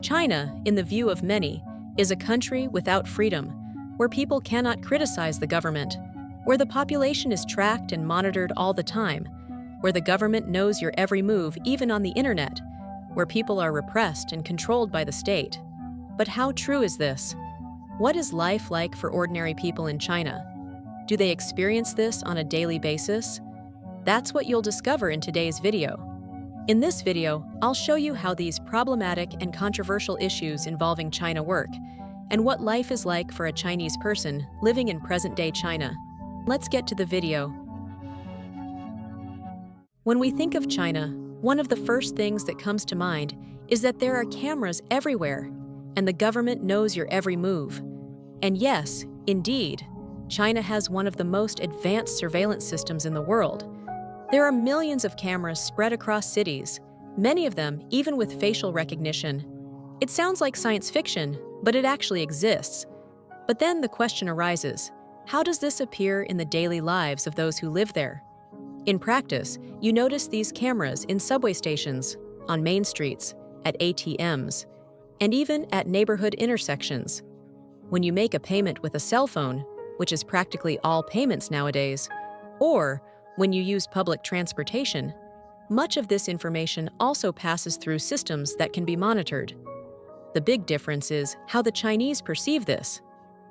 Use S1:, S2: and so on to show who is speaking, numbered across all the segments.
S1: China, in the view of many, is a country without freedom, where people cannot criticize the government, where the population is tracked and monitored all the time, where the government knows your every move, even on the internet, where people are repressed and controlled by the state. But how true is this? What is life like for ordinary people in China? Do they experience this on a daily basis? That's what you'll discover in today's video. In this video, I'll show you how these problematic and controversial issues involving China work, and what life is like for a Chinese person living in present-day China. Let's get to the video. When we think of China, one of the first things that comes to mind is that there are cameras everywhere, and the government knows your every move. And yes, indeed, China has one of the most advanced surveillance systems in the world. There are millions of cameras spread across cities, many of them even with facial recognition. It sounds like science fiction, but it actually exists. But then the question arises, how does this appear in the daily lives of those who live there? In practice, you notice these cameras in subway stations, on main streets, at ATMs, and even at neighborhood intersections. When you make a payment with a cell phone, which is practically all payments nowadays, or when you use public transportation, much of this information also passes through systems that can be monitored. The big difference is how the Chinese perceive this.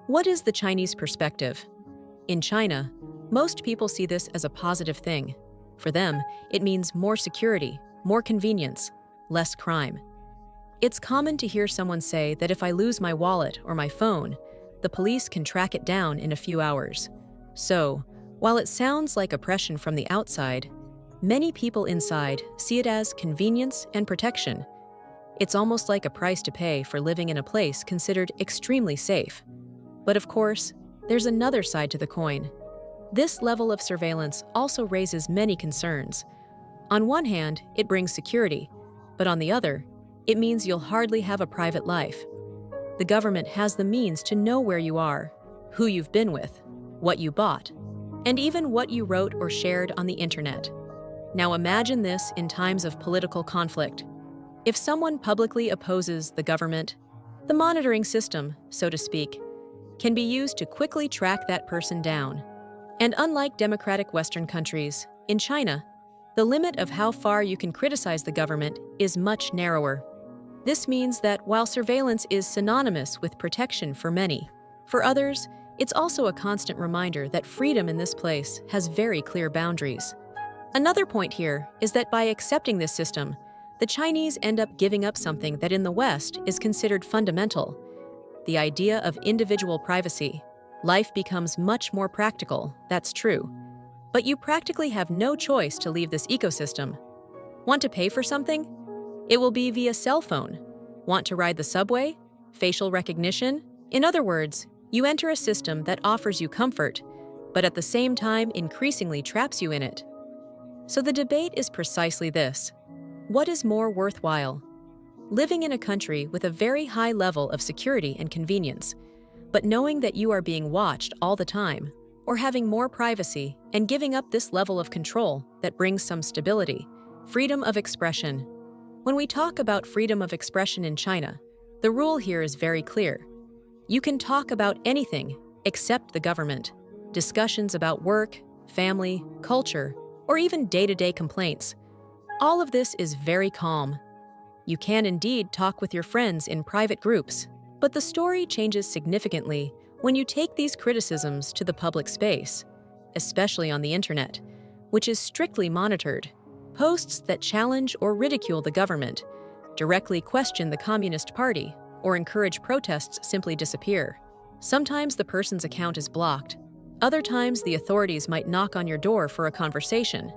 S1: What is the Chinese perspective? In China, most people see this as a positive thing. For them, it means more security, more convenience, less crime. It's common to hear someone say that if I lose my wallet or my phone, the police can track it down in a few hours. So, while it sounds like oppression from the outside, many people inside see it as convenience and protection. It's almost like a price to pay for living in a place considered extremely safe. But of course, there's another side to the coin. This level of surveillance also raises many concerns. On one hand, it brings security, but on the other, it means you'll hardly have a private life. The government has the means to know where you are, who you've been with, what you bought, and even what you wrote or shared on the internet. Now imagine this in times of political conflict. If someone publicly opposes the government, the monitoring system, so to speak, can be used to quickly track that person down. And unlike democratic Western countries, in China, the limit of how far you can criticize the government is much narrower. This means that while surveillance is synonymous with protection for many, for others, it's also a constant reminder that freedom in this place has very clear boundaries. Another point here is that by accepting this system, the Chinese end up giving up something that in the West is considered fundamental: the idea of individual privacy. Life becomes much more practical, that's true. But you practically have no choice to leave this ecosystem. Want to pay for something? It will be via cell phone. Want to ride the subway? Facial recognition? In other words, you enter a system that offers you comfort, but at the same time increasingly traps you in it. So the debate is precisely this. What is more worthwhile? Living in a country with a very high level of security and convenience, but knowing that you are being watched all the time, or having more privacy and giving up this level of control that brings some stability, freedom of expression. When we talk about freedom of expression in China, the rule here is very clear. You can talk about anything except the government. Discussions about work, family, culture, or even day-to-day complaints. All of this is very calm. You can indeed talk with your friends in private groups, but the story changes significantly when you take these criticisms to the public space, especially on the internet, which is strictly monitored. Posts that challenge or ridicule the government, directly question the Communist Party, or encourage protests simply disappear. Sometimes the person's account is blocked. Other times the authorities might knock on your door for a conversation.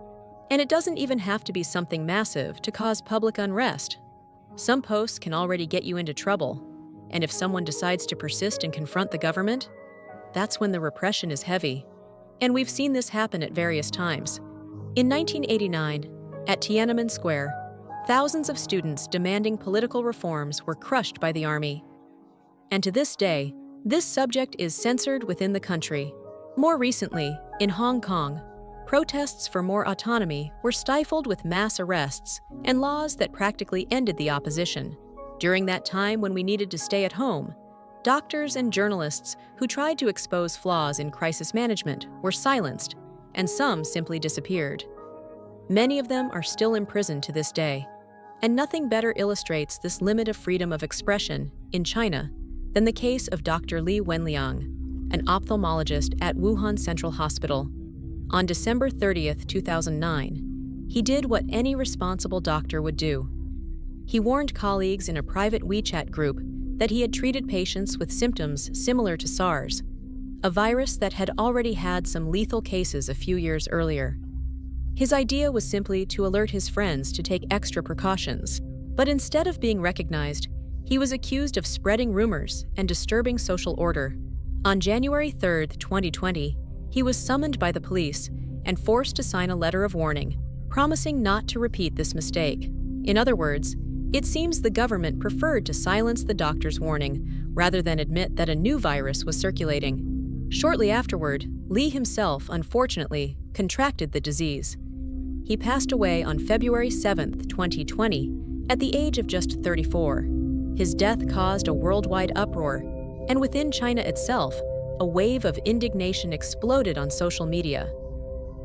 S1: And it doesn't even have to be something massive to cause public unrest. Some posts can already get you into trouble. And if someone decides to persist and confront the government, that's when the repression is heavy. And we've seen this happen at various times. In 1989, at Tiananmen Square, thousands of students demanding political reforms were crushed by the army. And to this day, this subject is censored within the country. More recently, in Hong Kong, protests for more autonomy were stifled with mass arrests and laws that practically ended the opposition. During that time when we needed to stay at home, doctors and journalists who tried to expose flaws in crisis management were silenced, and some simply disappeared. Many of them are still imprisoned to this day, and nothing better illustrates this limit of freedom of expression in China than the case of Dr. Li Wenliang, an ophthalmologist at Wuhan Central Hospital. On December 30th, 2009, he did what any responsible doctor would do. He warned colleagues in a private WeChat group that he had treated patients with symptoms similar to SARS, a virus that had already had some lethal cases a few years earlier. His idea was simply to alert his friends to take extra precautions, but instead of being recognized, he was accused of spreading rumors and disturbing social order. On January 3, 2020, he was summoned by the police and forced to sign a letter of warning, promising not to repeat this mistake. In other words, it seems the government preferred to silence the doctor's warning rather than admit that a new virus was circulating. Shortly afterward, Li himself, unfortunately, contracted the disease. He passed away on February 7, 2020, at the age of just 34. His death caused a worldwide uproar, and within China itself, a wave of indignation exploded on social media.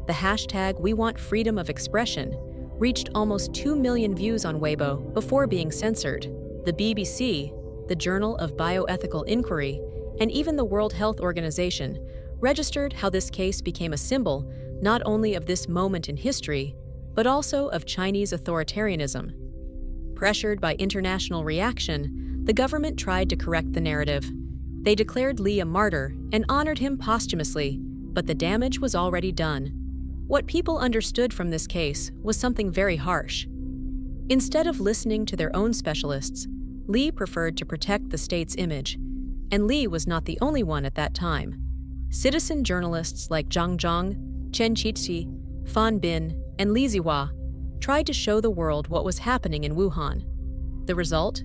S1: The hashtag #WeWantFreedomOfExpression reached almost 2 million views on Weibo before being censored. The BBC, the Journal of Bioethical Inquiry, and even the World Health Organization registered how this case became a symbol not only of this moment in history, but also of Chinese authoritarianism. Pressured by international reaction, the government tried to correct the narrative. They declared Li a martyr and honored him posthumously, but the damage was already done. What people understood from this case was something very harsh. Instead of listening to their own specialists, Li preferred to protect the state's image. And Li was not the only one at that time. Citizen journalists like Zhang Zhang, Chen Qiqi, Fan Bin, and Li Zihua tried to show the world what was happening in Wuhan. The result?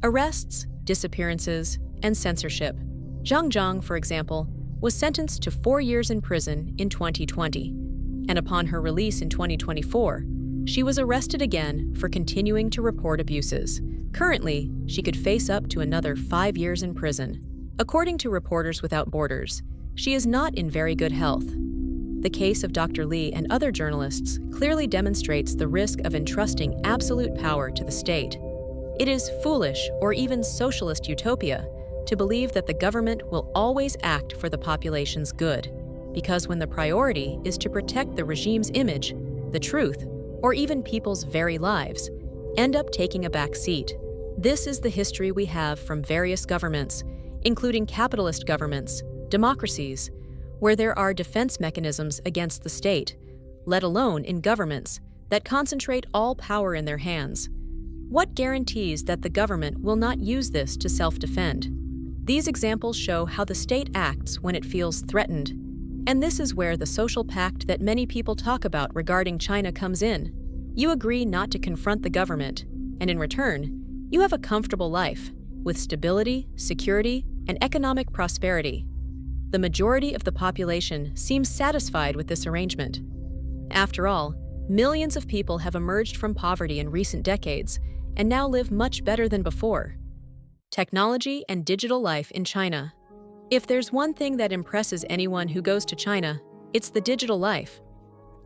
S1: Arrests, disappearances, and censorship. Zhang Zhang, for example, was sentenced to 4 years in prison in 2020, and upon her release in 2024, she was arrested again for continuing to report abuses. Currently, she could face up to another 5 years in prison. According to Reporters Without Borders, she is not in very good health. The case of Dr. Li and other journalists clearly demonstrates the risk of entrusting absolute power to the state. It is foolish or even socialist utopia to believe that the government will always act for the population's good, because when the priority is to protect the regime's image, the truth, or even people's very lives, end up taking a back seat. This is the history we have from various governments, including capitalist governments, democracies, where there are defense mechanisms against the state, let alone in governments that concentrate all power in their hands. What guarantees that the government will not use this to self-defend? These examples show how the state acts when it feels threatened. And this is where the social pact that many people talk about regarding China comes in. You agree not to confront the government, and in return, you have a comfortable life, with stability, security, and economic prosperity. The majority of the population seems satisfied with this arrangement. After all, millions of people have emerged from poverty in recent decades and now live much better than before. Technology and digital life in China. If there's one thing that impresses anyone who goes to China, it's the digital life.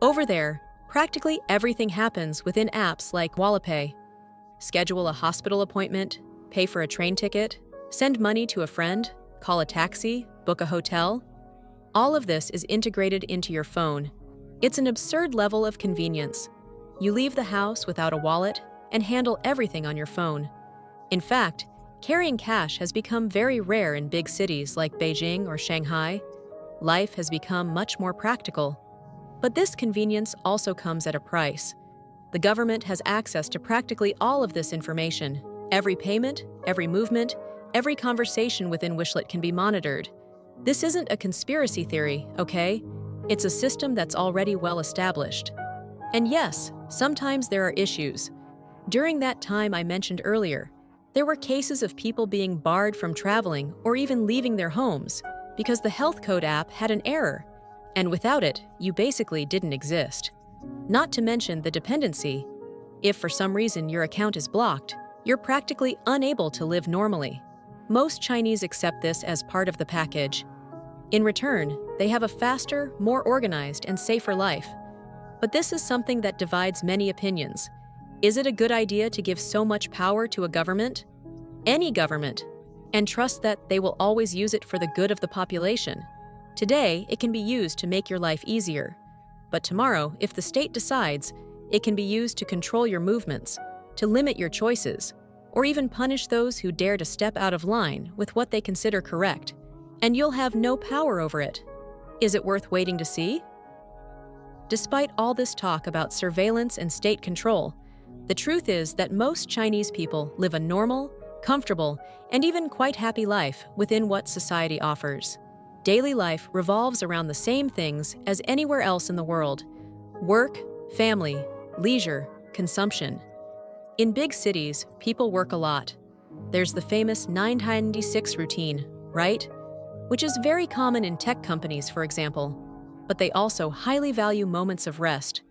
S1: Over there, practically everything happens within apps like WalletPay. Schedule a hospital appointment, pay for a train ticket, send money to a friend, call a taxi, book a hotel. All of this is integrated into your phone. It's an absurd level of convenience. You leave the house without a wallet and handle everything on your phone. In fact, carrying cash has become very rare in big cities like Beijing or Shanghai. Life has become much more practical. But this convenience also comes at a price. The government has access to practically all of this information. Every payment, every movement, every conversation within Wishlet can be monitored. This isn't a conspiracy theory, okay? It's a system that's already well established. And yes, sometimes there are issues. During that time I mentioned earlier, there were cases of people being barred from traveling or even leaving their homes because the Health Code app had an error, and without it, you basically didn't exist. Not to mention the dependency. If for some reason your account is blocked, you're practically unable to live normally. Most Chinese accept this as part of the package. In return, they have a faster, more organized, and safer life. But this is something that divides many opinions. Is it a good idea to give so much power to a government? Any government, and trust that they will always use it for the good of the population? Today, it can be used to make your life easier. But tomorrow, if the state decides, it can be used to control your movements, to limit your choices, or even punish those who dare to step out of line with what they consider correct. And you'll have no power over it. Is it worth waiting to see? Despite all this talk about surveillance and state control, the truth is that most Chinese people live a normal, comfortable, and even quite happy life within what society offers. Daily life revolves around the same things as anywhere else in the world: work, family, leisure, consumption. In big cities, people work a lot. There's the famous 996 routine, right? Which is very common in tech companies, for example. But they also highly value moments of rest,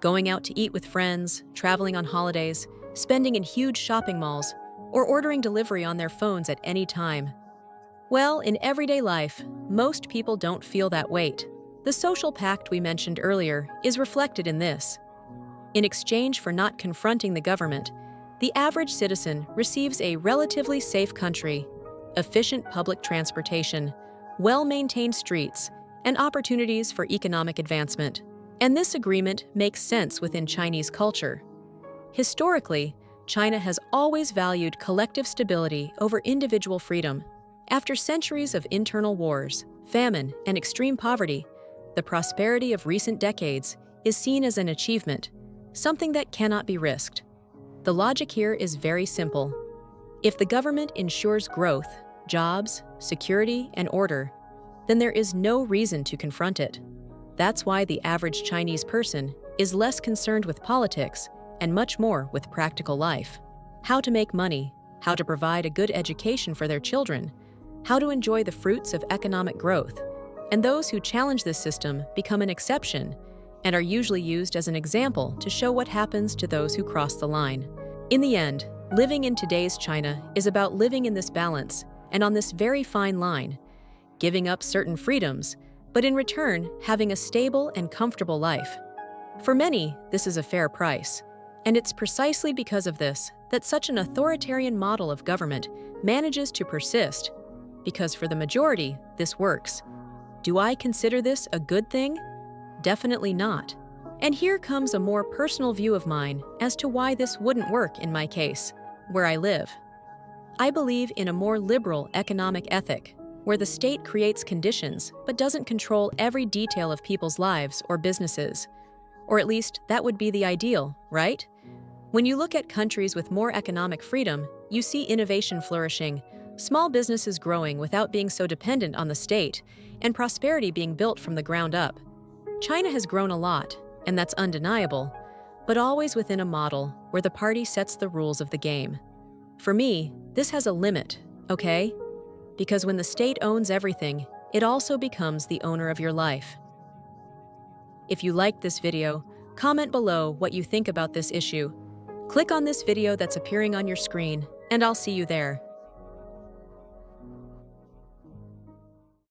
S1: going out to eat with friends, traveling on holidays, spending in huge shopping malls, or ordering delivery on their phones at any time. Well, in everyday life, most people don't feel that weight. The social pact we mentioned earlier is reflected in this. In exchange for not confronting the government, the average citizen receives a relatively safe country, efficient public transportation, well-maintained streets, and opportunities for economic advancement. And this agreement makes sense within Chinese culture. Historically, China has always valued collective stability over individual freedom. After centuries of internal wars, famine, and extreme poverty, the prosperity of recent decades is seen as an achievement, something that cannot be risked. The logic here is very simple. If the government ensures growth, jobs, security, and order, then there is no reason to confront it. That's why the average Chinese person is less concerned with politics and much more with practical life. How to make money, how to provide a good education for their children, how to enjoy the fruits of economic growth. And those who challenge this system become an exception and are usually used as an example to show what happens to those who cross the line. In the end, living in today's China is about living in this balance and on this very fine line, giving up certain freedoms, but in return, having a stable and comfortable life. For many, this is a fair price, and it's precisely because of this that such an authoritarian model of government manages to persist, because for the majority, this works. Do I consider this a good thing? Definitely not. And here comes a more personal view of mine as to why this wouldn't work in my case, where I live. I believe in a more liberal economic ethic, where the state creates conditions but doesn't control every detail of people's lives or businesses. Or at least that would be the ideal, right? When you look at countries with more economic freedom, you see innovation flourishing, small businesses growing without being so dependent on the state, and prosperity being built from the ground up. China has grown a lot, and that's undeniable, but always within a model where the party sets the rules of the game. For me, this has a limit, okay? Because when the state owns everything, it also becomes the owner of your life. If you liked this video, comment below what you think about this issue. Click on this video that's appearing on your screen, and I'll see you there.